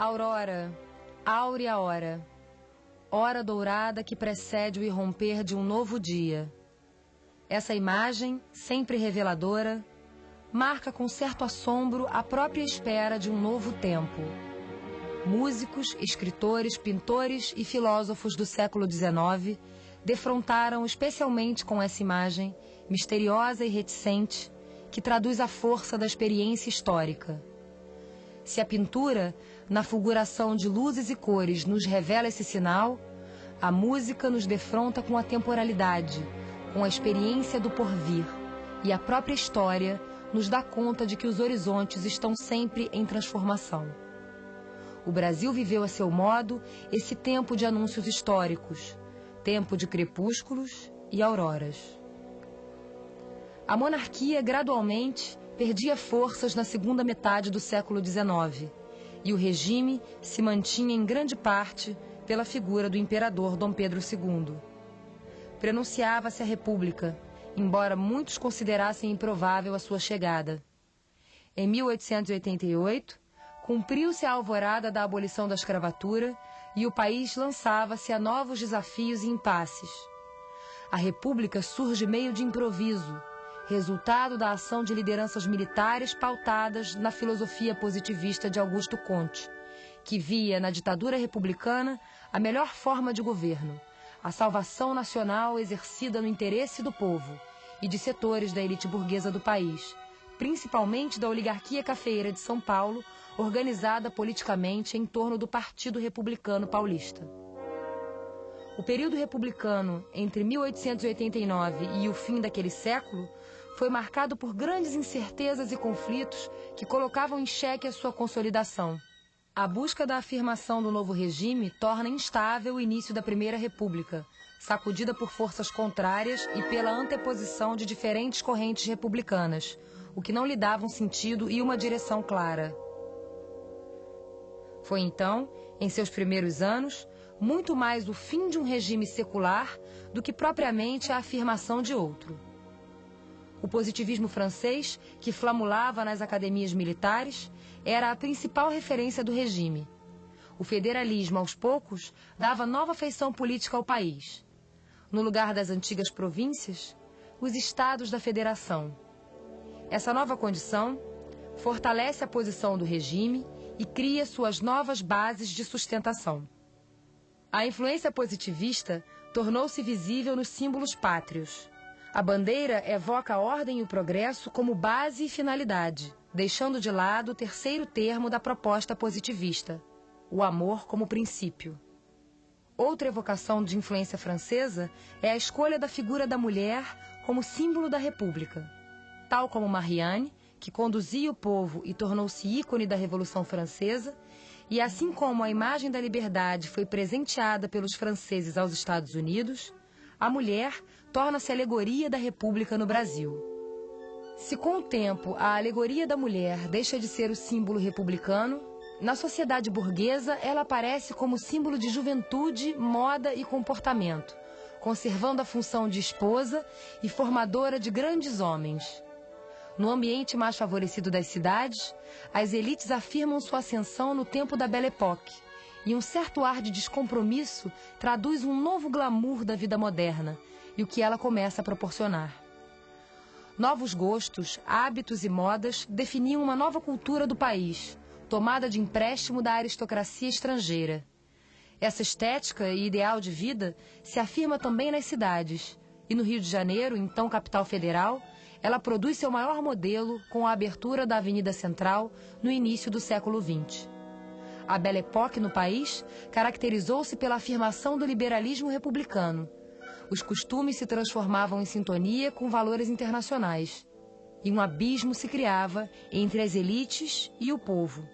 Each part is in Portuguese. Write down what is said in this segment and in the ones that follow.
Aurora, áurea hora, hora dourada que precede o irromper de um novo dia. Essa imagem, sempre reveladora, marca com certo assombro a própria espera de um novo tempo. Músicos, escritores, pintores e filósofos do século XIX defrontaram especialmente com essa imagem, misteriosa e reticente, que traduz a força da experiência histórica. Se a pintura, na fulguração de luzes e cores, nos revela esse sinal, a música nos defronta com a temporalidade, com a experiência do porvir, e a própria história nos dá conta de que os horizontes estão sempre em transformação. O Brasil viveu a seu modo esse tempo de anúncios históricos, tempo de crepúsculos e auroras. A monarquia, gradualmente, perdia forças na segunda metade do século XIX, e o regime se mantinha em grande parte pela figura do imperador Dom Pedro II. Prenunciava-se a República, embora muitos considerassem improvável a sua chegada. Em 1888, cumpriu-se a alvorada da abolição da escravatura e o país lançava-se a novos desafios e impasses. A República surge meio de improviso, resultado da ação de lideranças militares pautadas na filosofia positivista de Augusto Comte, que via na ditadura republicana a melhor forma de governo, a salvação nacional exercida no interesse do povo e de setores da elite burguesa do país, principalmente da oligarquia cafeeira de São Paulo, organizada politicamente em torno do Partido Republicano Paulista. O período republicano entre 1889 e o fim daquele século foi marcado por grandes incertezas e conflitos que colocavam em xeque a sua consolidação. A busca da afirmação do novo regime torna instável o início da Primeira República, sacudida por forças contrárias e pela anteposição de diferentes correntes republicanas, o que não lhe dava um sentido e uma direção clara. Foi então, em seus primeiros anos, muito mais o fim de um regime secular do que propriamente a afirmação de outro. O positivismo francês, que flamulava nas academias militares, era a principal referência do regime. O federalismo, aos poucos, dava nova feição política ao país. No lugar das antigas províncias, os estados da federação. Essa nova condição fortalece a posição do regime e cria suas novas bases de sustentação. A influência positivista tornou-se visível nos símbolos pátrios. A bandeira evoca a ordem e o progresso como base e finalidade, deixando de lado o terceiro termo da proposta positivista, o amor como princípio. Outra evocação de influência francesa é a escolha da figura da mulher como símbolo da República. Tal como Marianne, que conduzia o povo e tornou-se ícone da Revolução Francesa, e assim como a imagem da liberdade foi presenteada pelos franceses aos Estados Unidos, a mulher torna-se alegoria da República no Brasil. Se com o tempo a alegoria da mulher deixa de ser o símbolo republicano, na sociedade burguesa ela aparece como símbolo de juventude, moda e comportamento, conservando a função de esposa e formadora de grandes homens. No ambiente mais favorecido das cidades, as elites afirmam sua ascensão no tempo da Belle Époque, e um certo ar de descompromisso traduz um novo glamour da vida moderna e o que ela começa a proporcionar. Novos gostos, hábitos e modas definiam uma nova cultura do país, tomada de empréstimo da aristocracia estrangeira. Essa estética e ideal de vida se afirma também nas cidades, e no Rio de Janeiro, então capital federal, ela produz seu maior modelo com a abertura da Avenida Central no início do século XX. A Belle Époque no país caracterizou-se pela afirmação do liberalismo republicano. Os costumes se transformavam em sintonia com valores internacionais, e um abismo se criava entre as elites e o povo.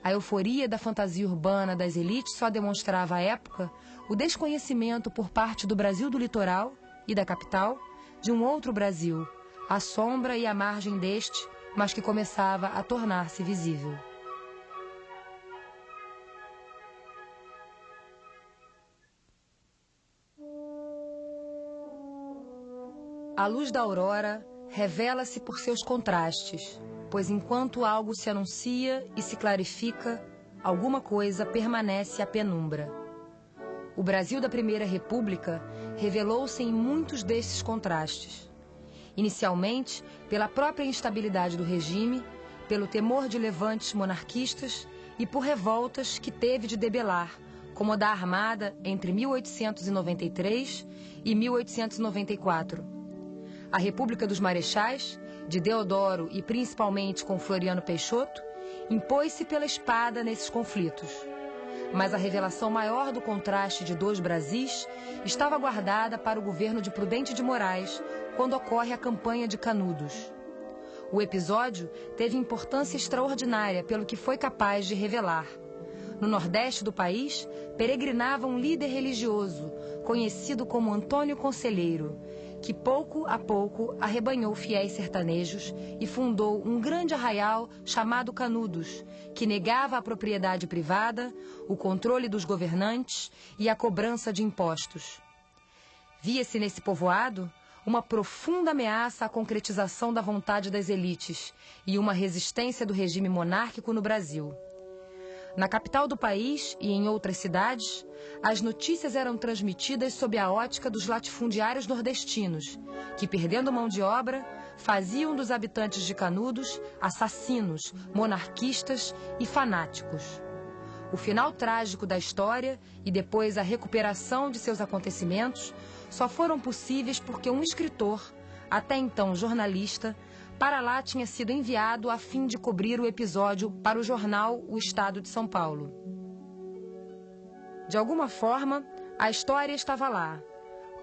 A euforia da fantasia urbana das elites só demonstrava à época o desconhecimento por parte do Brasil do litoral e da capital de um outro Brasil, à sombra e à margem deste, mas que começava a tornar-se visível. A luz da aurora revela-se por seus contrastes, pois enquanto algo se anuncia e se clarifica, alguma coisa permanece à penumbra. O Brasil da Primeira República revelou-se em muitos desses contrastes. Inicialmente, pela própria instabilidade do regime, pelo temor de levantes monarquistas e por revoltas que teve de debelar, como a da Armada entre 1893 e 1894. A República dos Marechais, de Deodoro e principalmente com Floriano Peixoto, impôs-se pela espada nesses conflitos. Mas a revelação maior do contraste de dois Brasis estava guardada para o governo de Prudente de Moraes, quando ocorre a campanha de Canudos. O episódio teve importância extraordinária pelo que foi capaz de revelar. No Nordeste do país, peregrinava um líder religioso, conhecido como Antônio Conselheiro, que pouco a pouco arrebanhou fiéis sertanejos e fundou um grande arraial chamado Canudos, que negava a propriedade privada, o controle dos governantes e a cobrança de impostos. Via-se nesse povoado uma profunda ameaça à concretização da vontade das elites e uma resistência do regime monárquico no Brasil. Na capital do país e em outras cidades, as notícias eram transmitidas sob a ótica dos latifundiários nordestinos, que, perdendo mão de obra, faziam dos habitantes de Canudos assassinos, monarquistas e fanáticos. O final trágico da história e depois a recuperação de seus acontecimentos só foram possíveis porque um escritor, até então jornalista, para lá tinha sido enviado a fim de cobrir o episódio para o jornal O Estado de São Paulo. De alguma forma, a história estava lá,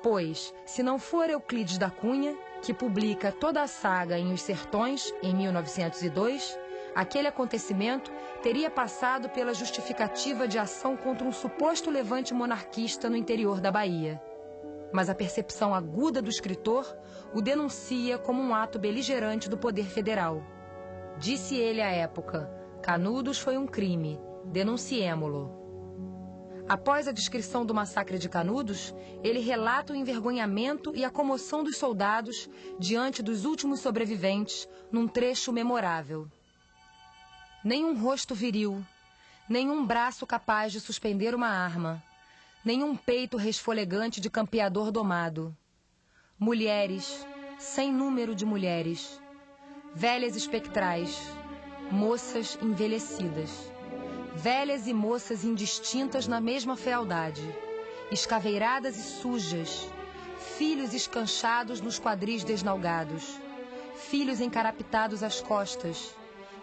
pois, se não for Euclides da Cunha, que publica toda a saga em Os Sertões, em 1902, aquele acontecimento teria passado pela justificativa de ação contra um suposto levante monarquista no interior da Bahia. Mas a percepção aguda do escritor o denuncia como um ato beligerante do poder federal. Disse ele à época: Canudos foi um crime, denunciemo-lo. Após a descrição do massacre de Canudos, ele relata o envergonhamento e a comoção dos soldados diante dos últimos sobreviventes num trecho memorável. Nenhum rosto viril, nenhum braço capaz de suspender uma arma, nenhum peito resfolegante de campeador domado. Mulheres, sem número de mulheres, velhas espectrais, moças envelhecidas, velhas e moças indistintas na mesma fealdade, escaveiradas e sujas, filhos escanchados nos quadris desnalgados, filhos encarapitados às costas,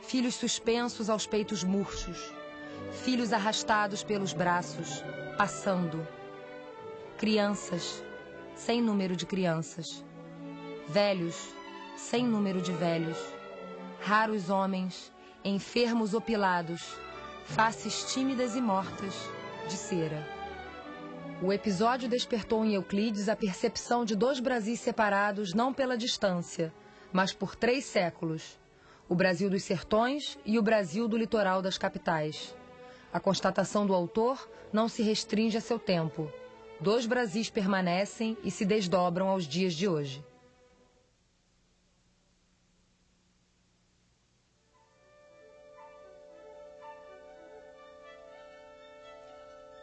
filhos suspensos aos peitos murchos, filhos arrastados pelos braços, passando. Crianças, sem número de crianças. Velhos, sem número de velhos. Raros homens, enfermos opilados, faces tímidas e mortas, de cera. O episódio despertou em Euclides a percepção de dois Brasis separados não pela distância, mas por 3 séculos. O Brasil dos sertões e o Brasil do litoral das capitais. A constatação do autor não se restringe a seu tempo. 2 Brasis permanecem e se desdobram aos dias de hoje.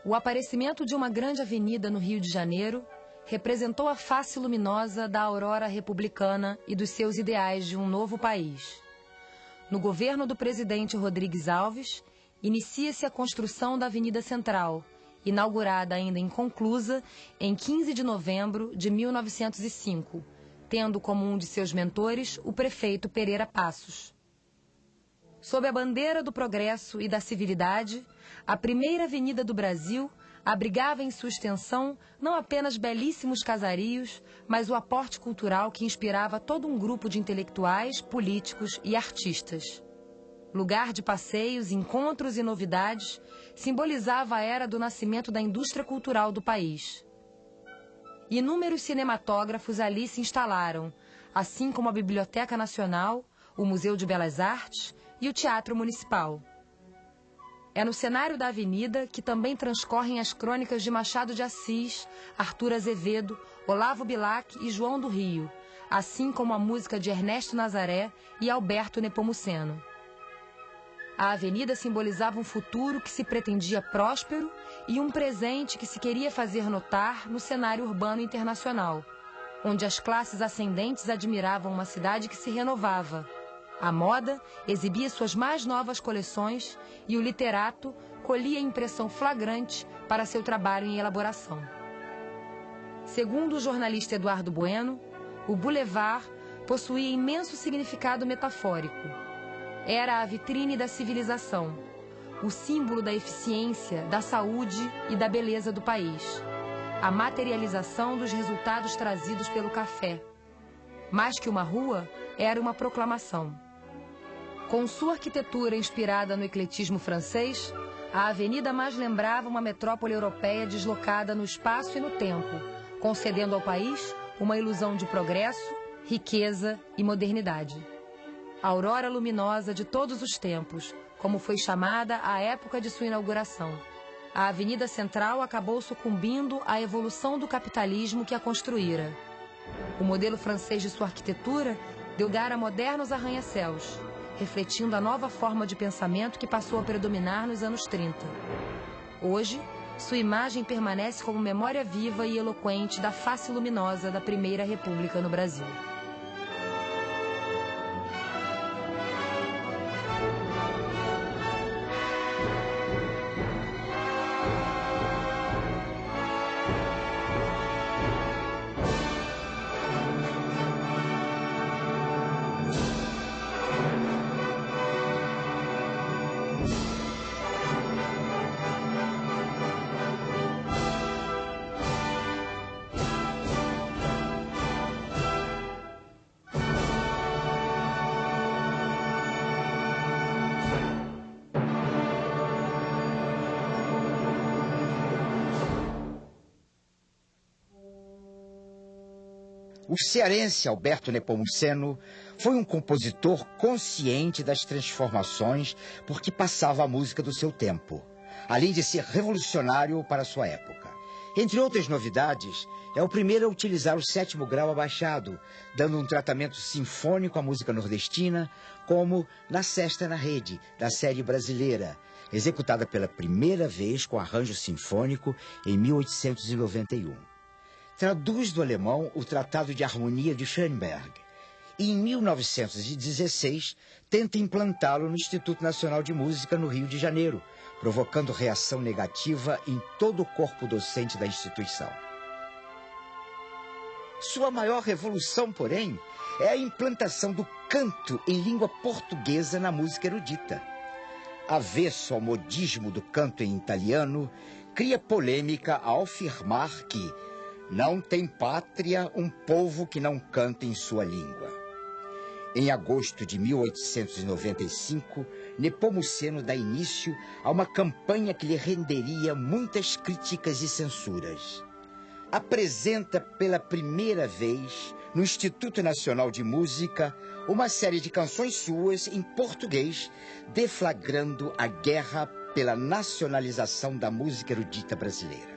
O aparecimento de uma grande avenida no Rio de Janeiro representou a face luminosa da aurora republicana e dos seus ideais de um novo país. No governo do presidente Rodrigues Alves, inicia-se a construção da Avenida Central, inaugurada ainda inconclusa em 15 de novembro de 1905, tendo como um de seus mentores o prefeito Pereira Passos. Sob a bandeira do progresso e da civilidade, a primeira avenida do Brasil abrigava em sua extensão não apenas belíssimos casarios, mas o aporte cultural que inspirava todo um grupo de intelectuais, políticos e artistas. Lugar de passeios, encontros e novidades, simbolizava a era do nascimento da indústria cultural do país. Inúmeros cinematógrafos ali se instalaram, assim como a Biblioteca Nacional, o Museu de Belas Artes e o Teatro Municipal. É no cenário da avenida que também transcorrem as crônicas de Machado de Assis, Arthur Azevedo, Olavo Bilac e João do Rio, assim como a música de Ernesto Nazaré e Alberto Nepomuceno. A avenida simbolizava um futuro que se pretendia próspero e um presente que se queria fazer notar no cenário urbano internacional, onde as classes ascendentes admiravam uma cidade que se renovava. A moda exibia suas mais novas coleções e o literato colhia impressão flagrante para seu trabalho em elaboração. Segundo o jornalista Eduardo Bueno, o Boulevard possuía imenso significado metafórico. Era a vitrine da civilização, o símbolo da eficiência, da saúde e da beleza do país, a materialização dos resultados trazidos pelo café. Mais que uma rua, era uma proclamação. Com sua arquitetura inspirada no ecletismo francês, a avenida mais lembrava uma metrópole europeia deslocada no espaço e no tempo, concedendo ao país uma ilusão de progresso, riqueza e modernidade. A aurora luminosa de todos os tempos, como foi chamada a época de sua inauguração. A Avenida Central acabou sucumbindo à evolução do capitalismo que a construíra. O modelo francês de sua arquitetura deu lugar a modernos arranha-céus, refletindo a nova forma de pensamento que passou a predominar nos anos 30. Hoje, sua imagem permanece como memória viva e eloquente da face luminosa da Primeira República no Brasil. O cearense Alberto Nepomuceno foi um compositor consciente das transformações por que passava a música do seu tempo, além de ser revolucionário para sua época. Entre outras novidades, é o primeiro a utilizar o 7º grau abaixado, dando um tratamento sinfônico à música nordestina, como Na Sesta na Rede, da série brasileira, executada pela primeira vez com arranjo sinfônico em 1891. Traduz do alemão o Tratado de Harmonia de Schoenberg e, em 1916, tenta implantá-lo no Instituto Nacional de Música, no Rio de Janeiro, provocando reação negativa em todo o corpo docente da instituição. Sua maior revolução, porém, é a implantação do canto em língua portuguesa na música erudita. Avesso ao modismo do canto em italiano, cria polêmica ao afirmar que não tem pátria um povo que não canta em sua língua. Em agosto de 1895, Nepomuceno dá início a uma campanha que lhe renderia muitas críticas e censuras. Apresenta pela primeira vez, no Instituto Nacional de Música, uma série de canções suas em português, deflagrando a guerra pela nacionalização da música erudita brasileira.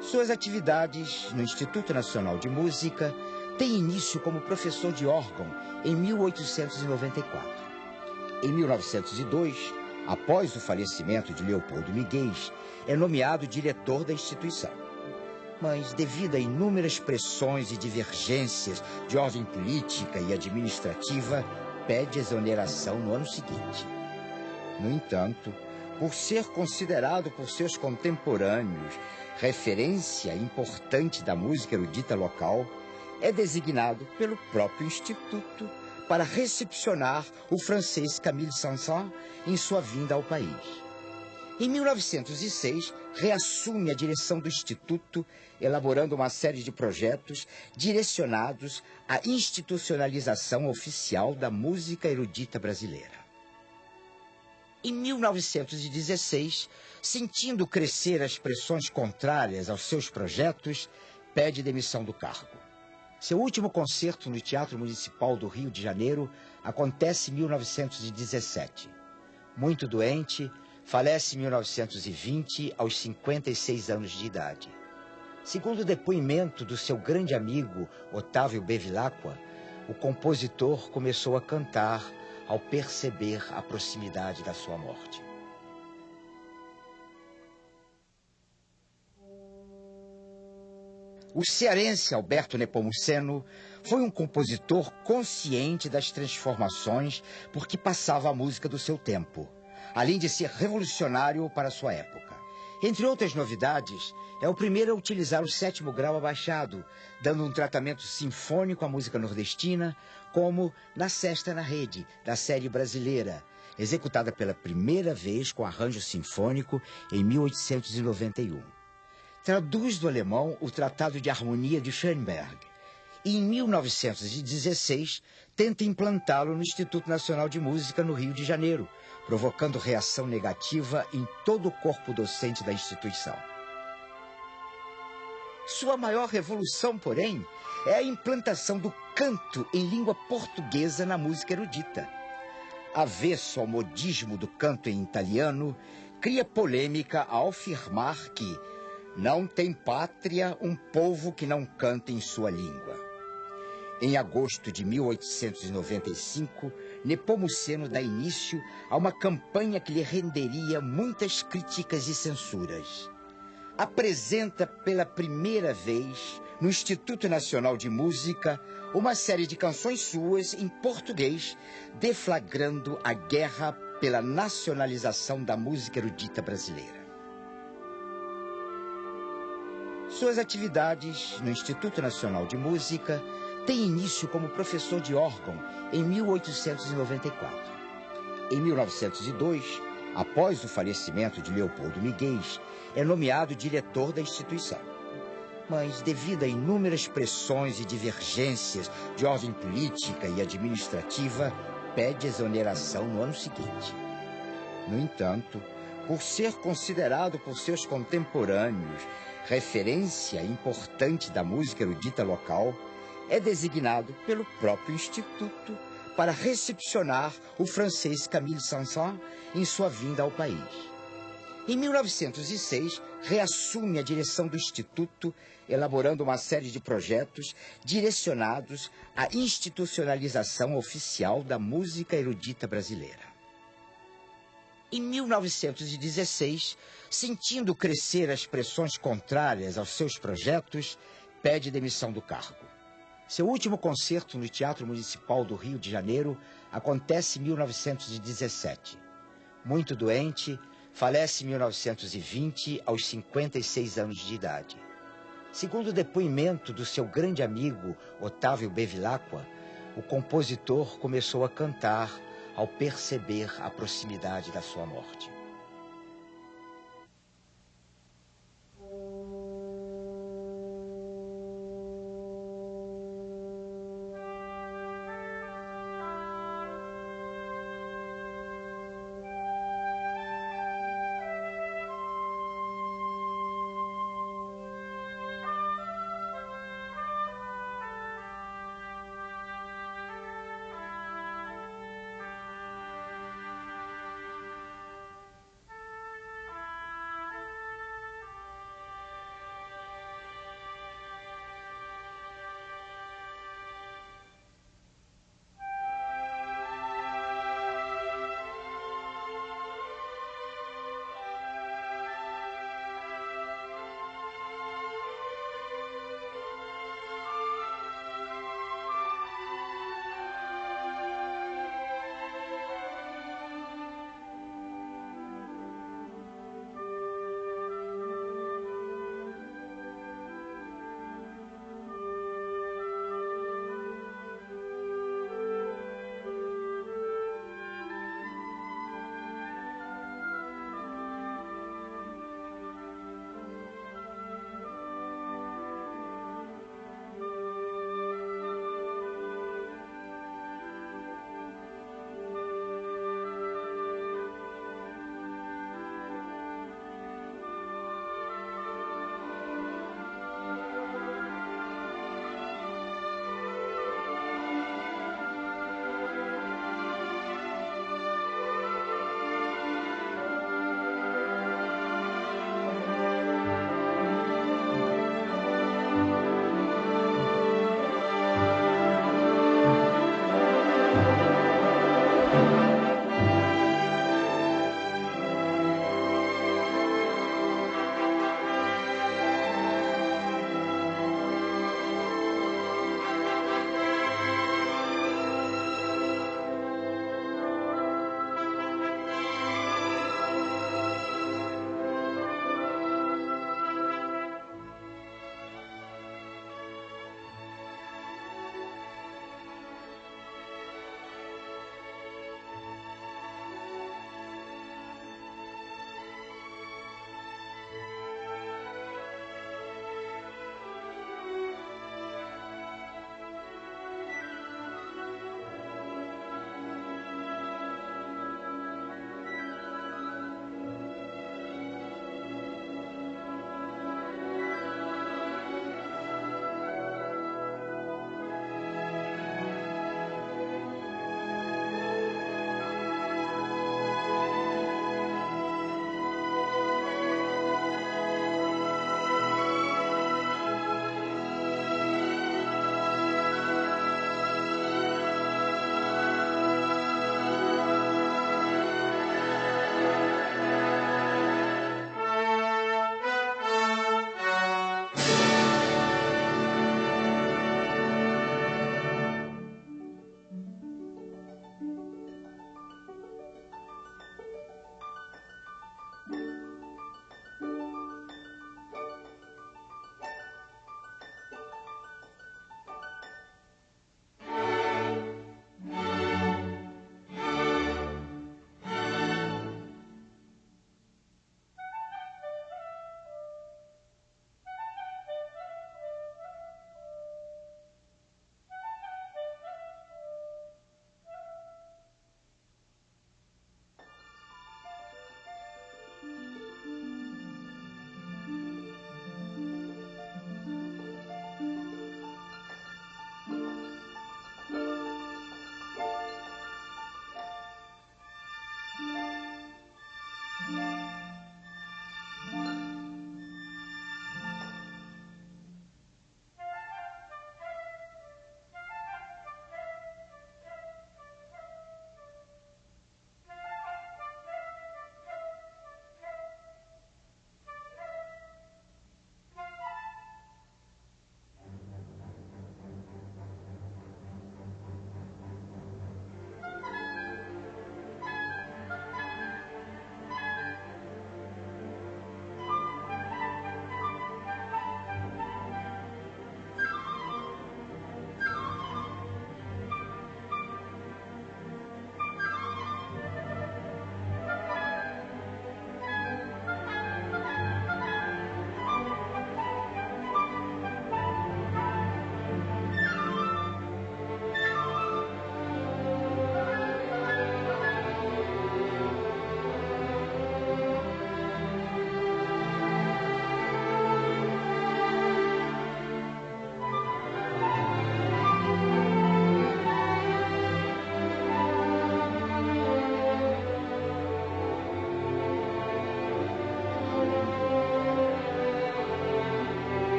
Suas atividades no Instituto Nacional de Música têm início como professor de órgão em 1894. Em 1902, após o falecimento de Leopoldo Miguel, é nomeado diretor da instituição. Mas, devido a inúmeras pressões e divergências de ordem política e administrativa, pede exoneração no ano seguinte. No entanto, por ser considerado por seus contemporâneos referência importante da música erudita local, é designado pelo próprio Instituto para recepcionar o francês Camille Saint-Saëns em sua vinda ao país. Em 1906, reassume a direção do Instituto, elaborando uma série de projetos direcionados à institucionalização oficial da música erudita brasileira. Em 1916, sentindo crescer as pressões contrárias aos seus projetos, pede demissão do cargo. Seu último concerto no Teatro Municipal do Rio de Janeiro acontece em 1917. Muito doente, falece em 1920, aos 56 anos de idade. Segundo o depoimento do seu grande amigo Otávio Bevilacqua, o compositor começou a cantar ao perceber a proximidade da sua morte. O cearense Alberto Nepomuceno foi um compositor consciente das transformações por que passava a música do seu tempo, além de ser revolucionário para a sua época. Entre outras novidades, é o primeiro a utilizar o 7º grau abaixado, dando um tratamento sinfônico à música nordestina, como na Sesta na Rede, da série brasileira, executada pela primeira vez com arranjo sinfônico em 1891. Traduz do alemão o Tratado de Harmonia de Schoenberg e, em 1916, tenta implantá-lo no Instituto Nacional de Música, no Rio de Janeiro, provocando reação negativa em todo o corpo docente da instituição. Sua maior revolução, porém, é a implantação do canto em língua portuguesa na música erudita. Avesso ao modismo do canto em italiano, cria polêmica ao afirmar que não tem pátria um povo que não canta em sua língua. Em agosto de 1895, Nepomuceno dá início a uma campanha que lhe renderia muitas críticas e censuras. Apresenta pela primeira vez, no Instituto Nacional de Música, uma série de canções suas em português, deflagrando a guerra pela nacionalização da música erudita brasileira. Suas atividades no Instituto Nacional de Música têm início como professor de órgão em 1894. Em 1902, após o falecimento de Leopoldo Miguel, é nomeado diretor da instituição. Mas, devido a inúmeras pressões e divergências de ordem política e administrativa, pede exoneração no ano seguinte. No entanto, por ser considerado por seus contemporâneos referência importante da música erudita local, é designado pelo próprio Instituto para recepcionar o francês Camille Saint-Saëns em sua vinda ao país. Em 1906, reassume a direção do Instituto, elaborando uma série de projetos direcionados à institucionalização oficial da música erudita brasileira. Em 1916, sentindo crescer as pressões contrárias aos seus projetos, pede demissão do cargo. Seu último concerto no Teatro Municipal do Rio de Janeiro acontece em 1917. Muito doente, falece em 1920, aos 56 anos de idade. Segundo o depoimento do seu grande amigo Otávio Bevilacqua, o compositor começou a cantar ao perceber a proximidade da sua morte.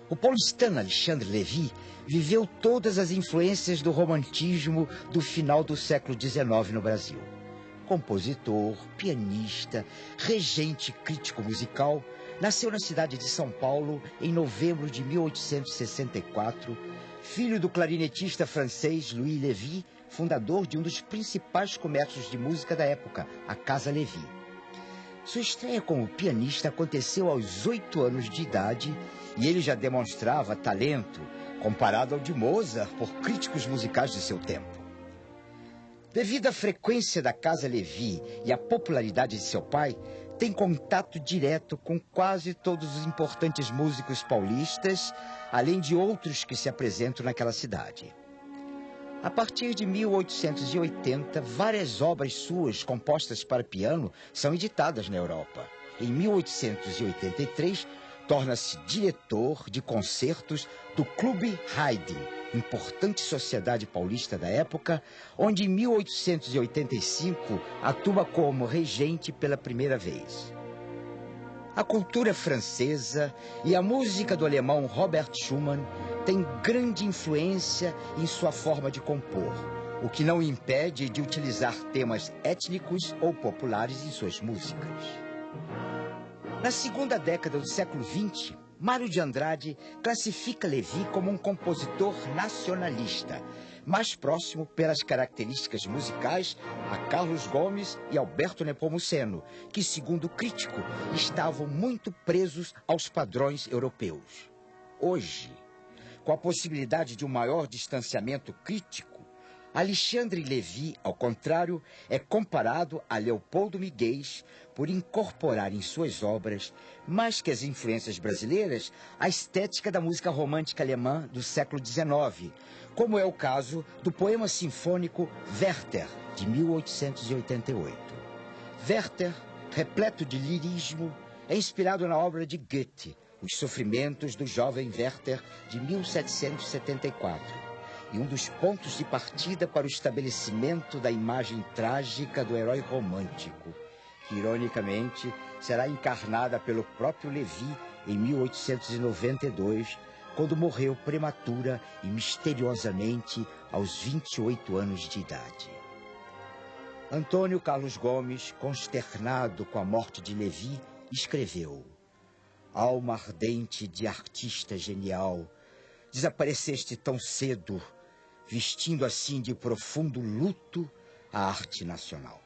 O paulistano Alexandre Lévy viveu todas as influências do romantismo do final do século XIX no Brasil. Compositor, pianista, regente e crítico musical, nasceu na cidade de São Paulo em novembro de 1864, filho do clarinetista francês Louis Lévy, fundador de um dos principais comércios de música da época, a Casa Lévy. Sua estreia como pianista aconteceu aos 8 anos de idade e ele já demonstrava talento comparado ao de Mozart por críticos musicais de seu tempo. Devido à frequência da Casa Lévy e à popularidade de seu pai, tem contato direto com quase todos os importantes músicos paulistas, além de outros que se apresentam naquela cidade. A partir de 1880, várias obras suas compostas para piano são editadas na Europa. Em 1883, torna-se diretor de concertos do Clube Haydn, importante sociedade paulista da época, onde em 1885 atua como regente pela primeira vez. A cultura francesa e a música do alemão Robert Schumann têm grande influência em sua forma de compor, o que não impede de utilizar temas étnicos ou populares em suas músicas. Na segunda década do século XX, Mário de Andrade classifica Lévy como um compositor nacionalista, mais próximo pelas características musicais a Carlos Gomes e Alberto Nepomuceno, que, segundo o crítico, estavam muito presos aos padrões europeus. Hoje, com a possibilidade de um maior distanciamento crítico, Alexandre Lévy, ao contrário, é comparado a Leopoldo Miguez por incorporar em suas obras, mais que as influências brasileiras, a estética da música romântica alemã do século XIX, como é o caso do poema sinfônico Werther, de 1888. Werther, repleto de lirismo, é inspirado na obra de Goethe, Os Sofrimentos do Jovem Werther, de 1774. E um dos pontos de partida para o estabelecimento da imagem trágica do herói romântico, que, ironicamente, será encarnada pelo próprio Lévy em 1892, quando morreu prematura e misteriosamente aos 28 anos de idade. Antônio Carlos Gomes, consternado com a morte de Lévy, escreveu: alma ardente de artista genial, desapareceste tão cedo, vestindo assim de profundo luto a arte nacional.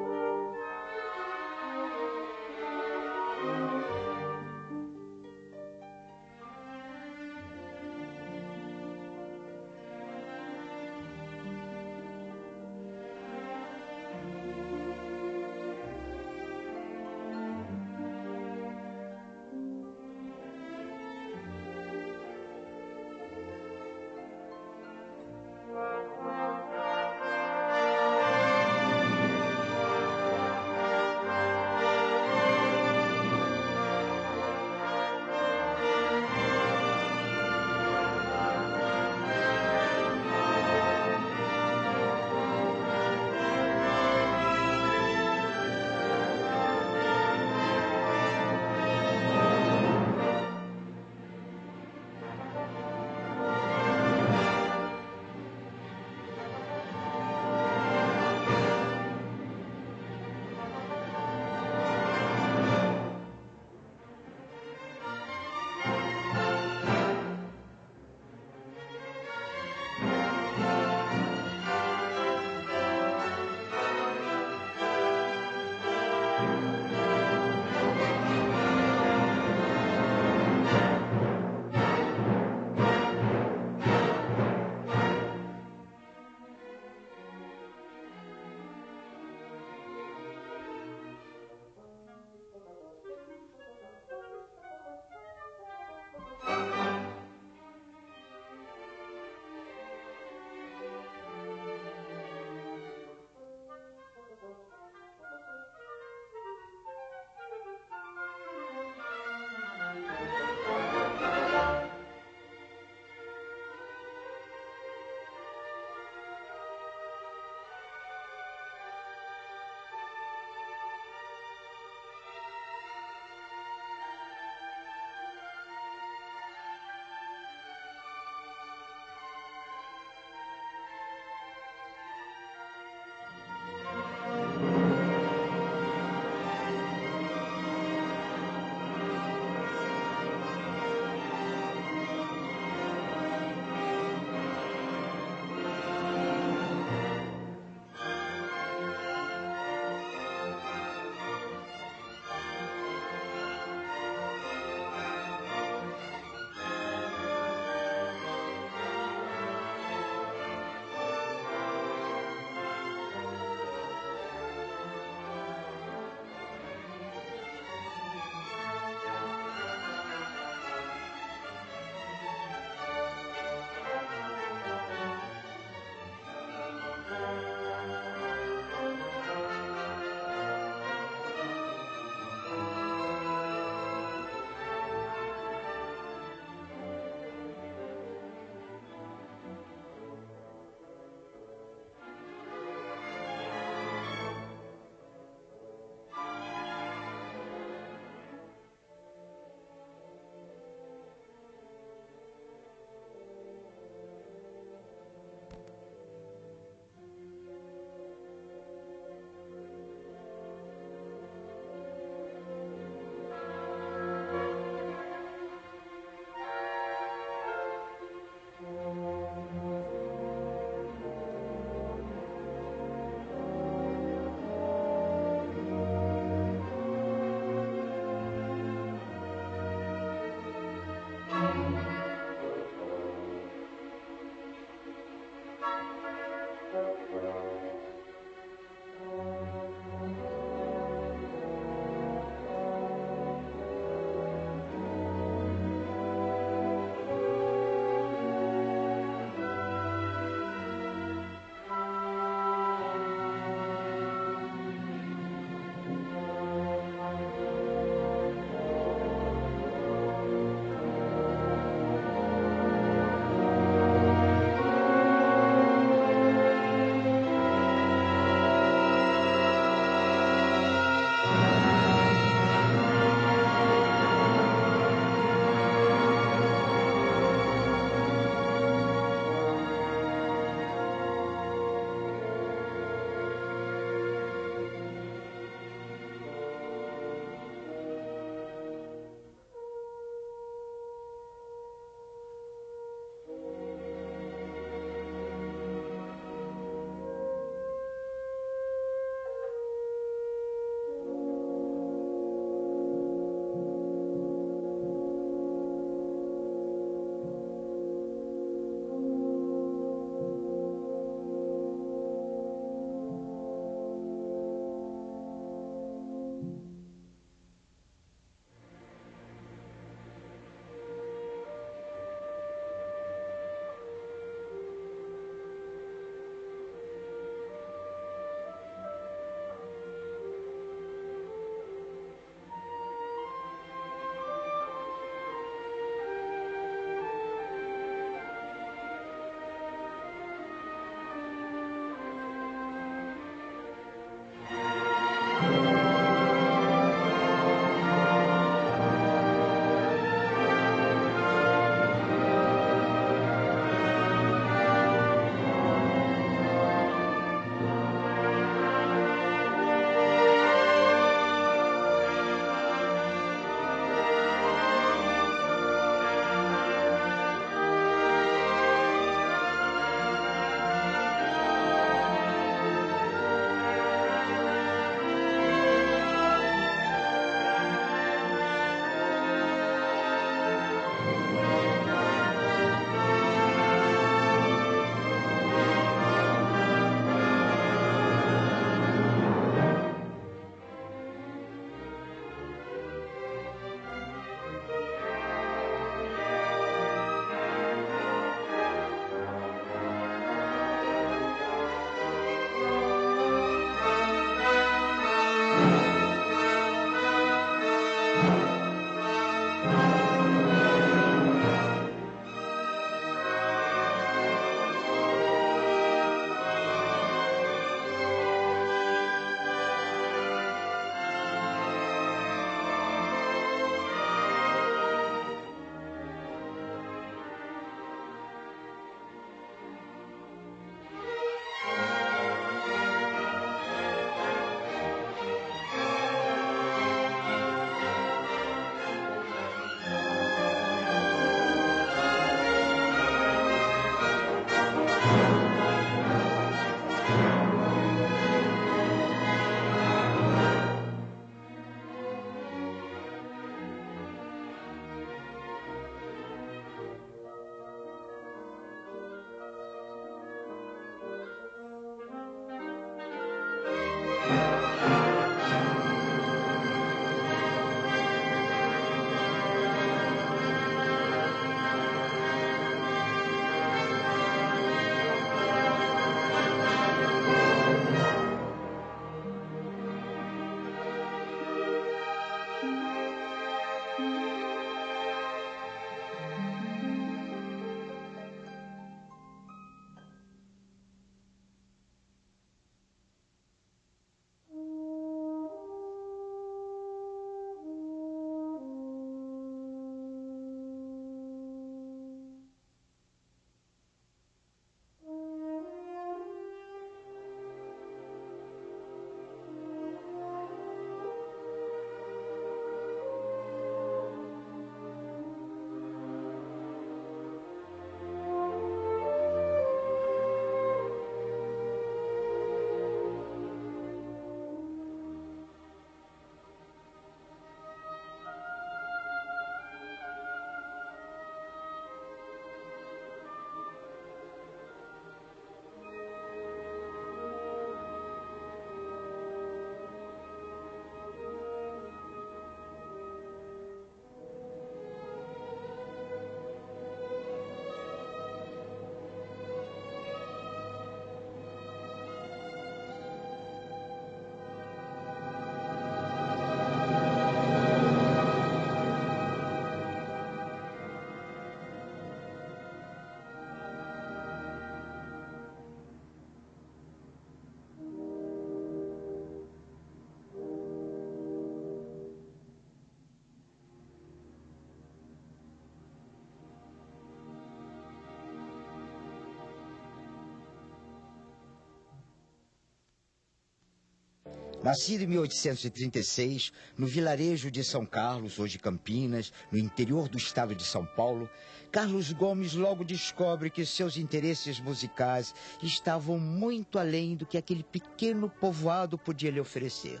Nascido em 1836, no vilarejo de São Carlos, hoje Campinas, no interior do estado de São Paulo, Carlos Gomes logo descobre que seus interesses musicais estavam muito além do que aquele pequeno povoado podia lhe oferecer.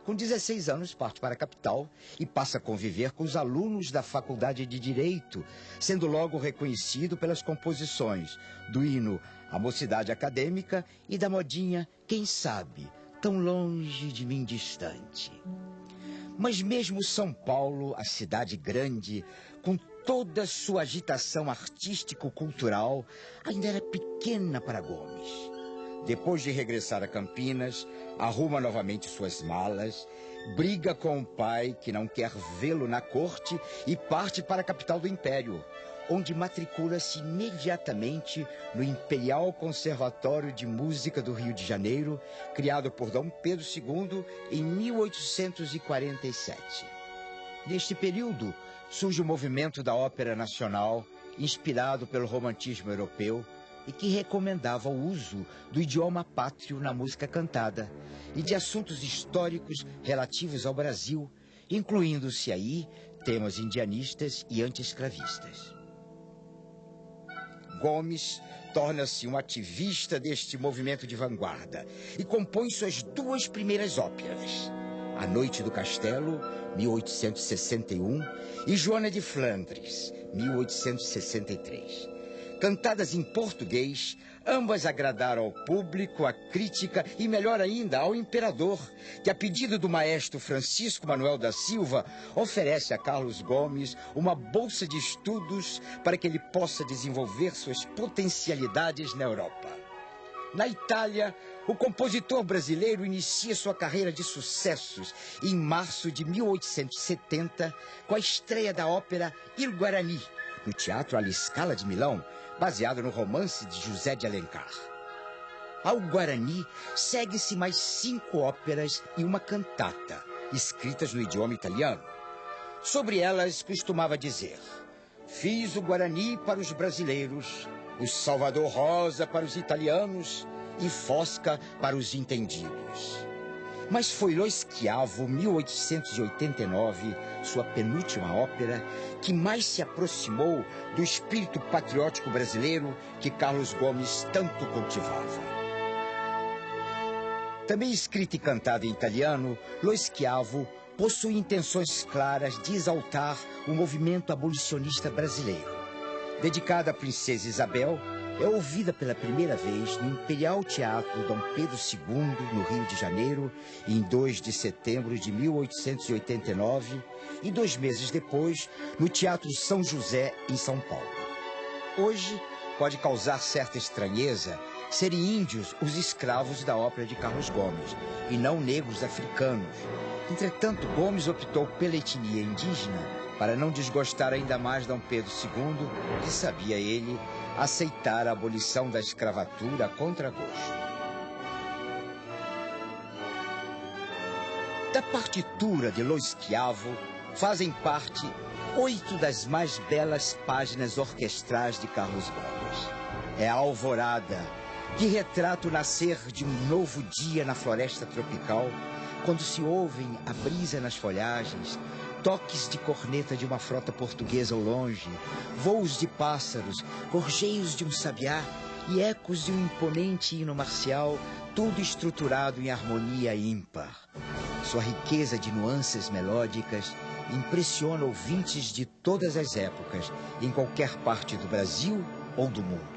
Com 16 anos, parte para a capital e passa a conviver com os alunos da Faculdade de Direito, sendo logo reconhecido pelas composições do hino A Mocidade Acadêmica e da modinha Quem Sabe, Tão Longe de Mim Distante. Mas mesmo São Paulo, a cidade grande, com toda a sua agitação artístico-cultural, ainda era pequena para Gomes. Depois de regressar a Campinas, arruma novamente suas malas, briga com o pai, que não quer vê-lo na corte, e parte para a capital do Império, onde matricula-se imediatamente no Imperial Conservatório de Música do Rio de Janeiro, criado por Dom Pedro II em 1847. Neste período, surge o movimento da Ópera Nacional, inspirado pelo romantismo europeu, e que recomendava o uso do idioma pátrio na música cantada e de assuntos históricos relativos ao Brasil, incluindo-se aí temas indianistas e anti-escravistas. Gomes torna-se um ativista deste movimento de vanguarda e compõe suas duas primeiras óperas, A Noite do Castelo, 1861, e Joana de Flandres, 1863. Cantadas em português, ambas agradaram ao público, à crítica e, melhor ainda, ao imperador, que, a pedido do maestro Francisco Manuel da Silva, oferece a Carlos Gomes uma bolsa de estudos para que ele possa desenvolver suas potencialidades na Europa. Na Itália, o compositor brasileiro inicia sua carreira de sucessos em março de 1870, com a estreia da ópera Il Guarani, no Teatro alla Scala de Milão, baseado no romance de José de Alencar. Ao Guarani segue-se mais 5 óperas e uma cantata, escritas no idioma italiano. Sobre elas costumava dizer: fiz o Guarani para os brasileiros, o Salvador Rosa para os italianos e Fosca para os entendidos. Mas foi Lo Schiavo, 1889, sua penúltima ópera, que mais se aproximou do espírito patriótico brasileiro que Carlos Gomes tanto cultivava. Também escrita e cantada em italiano, Lo Schiavo possui intenções claras de exaltar o movimento abolicionista brasileiro. Dedicada à princesa Isabel, é ouvida pela primeira vez no Imperial Teatro Dom Pedro II, no Rio de Janeiro, em 2 de setembro de 1889, e 2 meses depois, no Teatro São José, em São Paulo. Hoje, pode causar certa estranheza serem índios os escravos da ópera de Carlos Gomes, e não negros africanos. Entretanto, Gomes optou pela etnia indígena para não desgostar ainda mais Dom Pedro II, que sabia ele aceitar a abolição da escravatura a contragosto. Da partitura de Lo Schiavo fazem parte 8 das mais belas páginas orquestrais de Carlos Gomes. É a Alvorada, que retrata o nascer de um novo dia na floresta tropical, quando se ouvem a brisa nas folhagens, toques de corneta de uma frota portuguesa ao longe, voos de pássaros, gorjeios de um sabiá e ecos de um imponente hino marcial, tudo estruturado em harmonia ímpar. Sua riqueza de nuances melódicas impressiona ouvintes de todas as épocas, em qualquer parte do Brasil ou do mundo.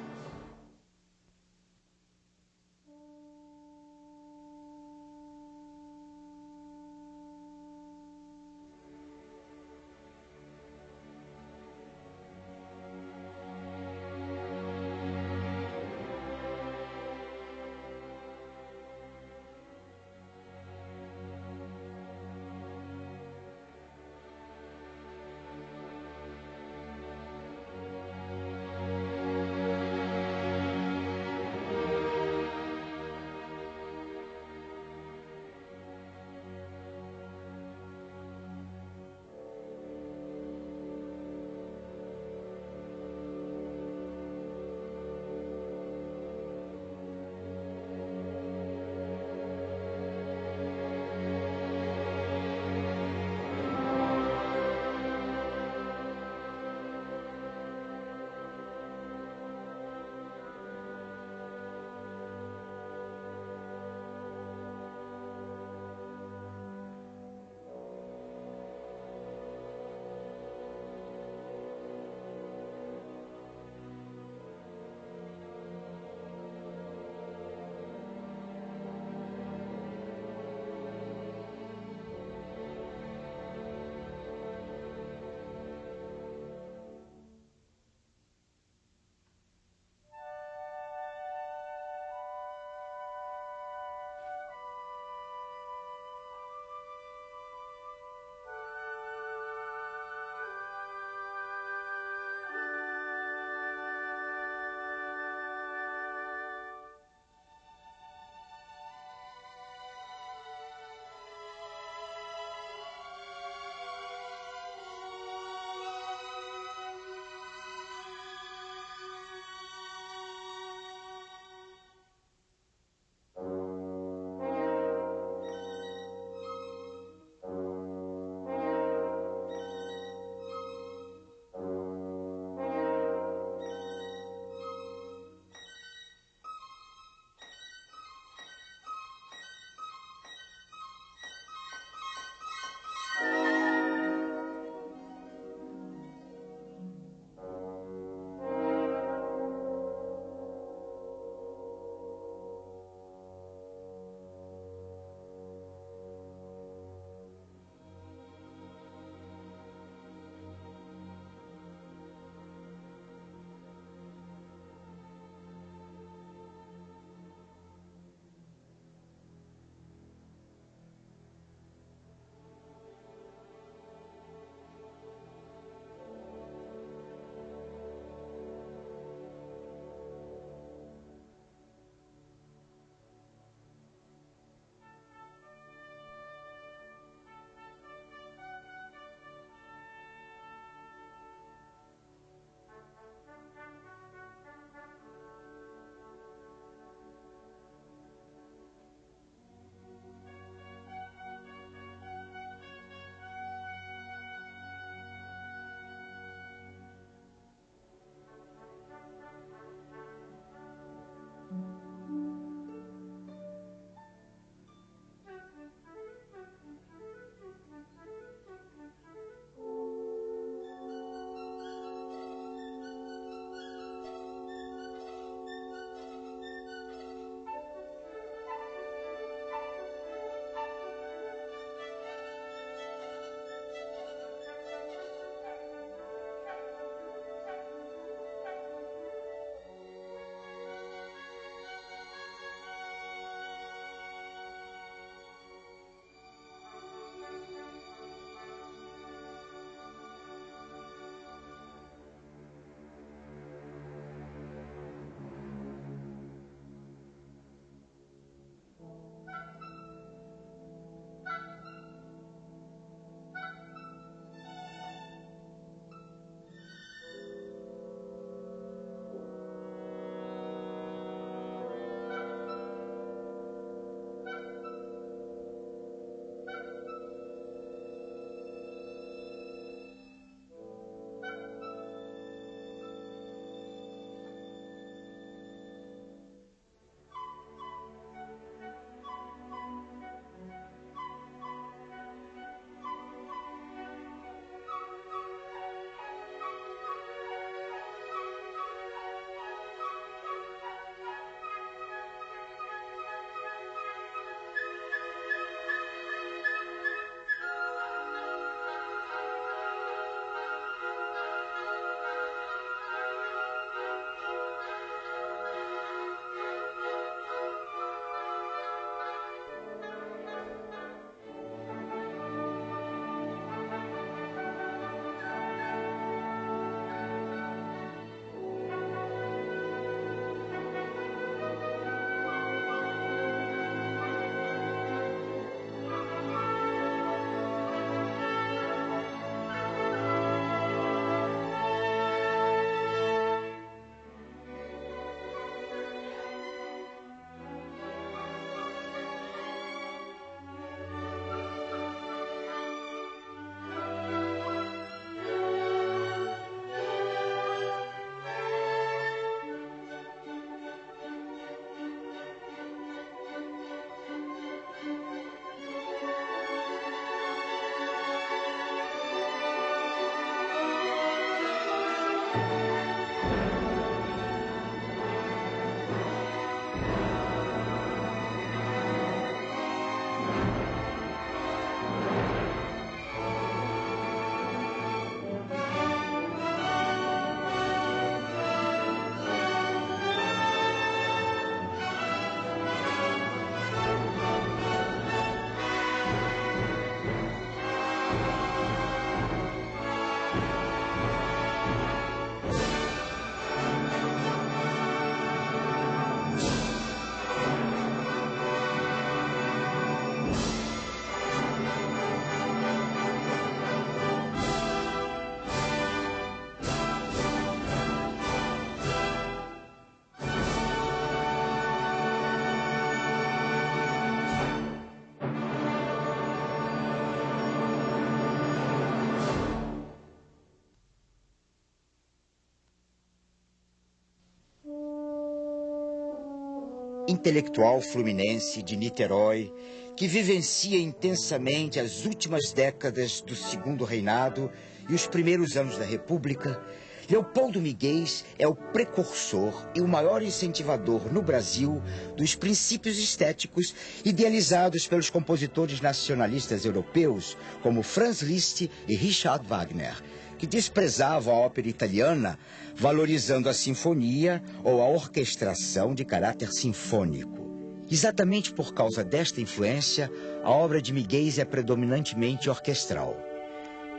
intelectual fluminense de Niterói, que vivencia intensamente as últimas décadas do Segundo Reinado e os primeiros anos da República, Leopoldo Miguel é o precursor e o maior incentivador no Brasil dos princípios estéticos idealizados pelos compositores nacionalistas europeus como Franz Liszt e Richard Wagner, que desprezavam a ópera italiana, valorizando a sinfonia ou a orquestração de caráter sinfônico. Exatamente por causa desta influência, a obra de Miguel é predominantemente orquestral.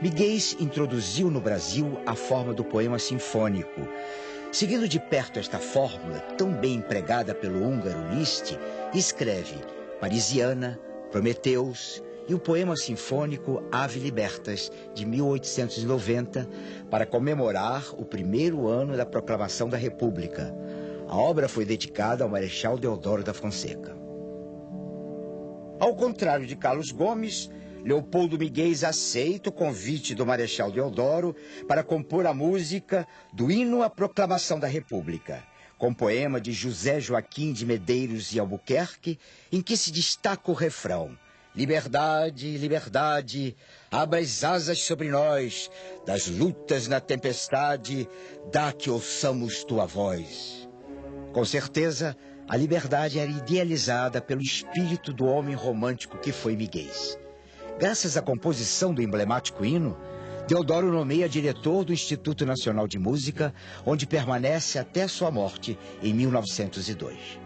Miguel introduziu no Brasil a forma do poema sinfônico. Seguindo de perto esta fórmula, tão bem empregada pelo húngaro Liszt, escreve Parisiana, Prometeus e o poema sinfônico Ave Libertas, de 1890, para comemorar o primeiro ano da proclamação da República. A obra foi dedicada ao Marechal Deodoro da Fonseca. Ao contrário de Carlos Gomes, Leopoldo Miguel aceita o convite do Marechal Deodoro para compor a música do hino à proclamação da República, com poema de José Joaquim de Medeiros e Albuquerque, em que se destaca o refrão: liberdade, liberdade, abra as asas sobre nós, das lutas na tempestade, dá que ouçamos tua voz. Com certeza, a liberdade era idealizada pelo espírito do homem romântico que foi Miguel. Graças à composição do emblemático hino, Deodoro nomeia diretor do Instituto Nacional de Música, onde permanece até sua morte em 1902.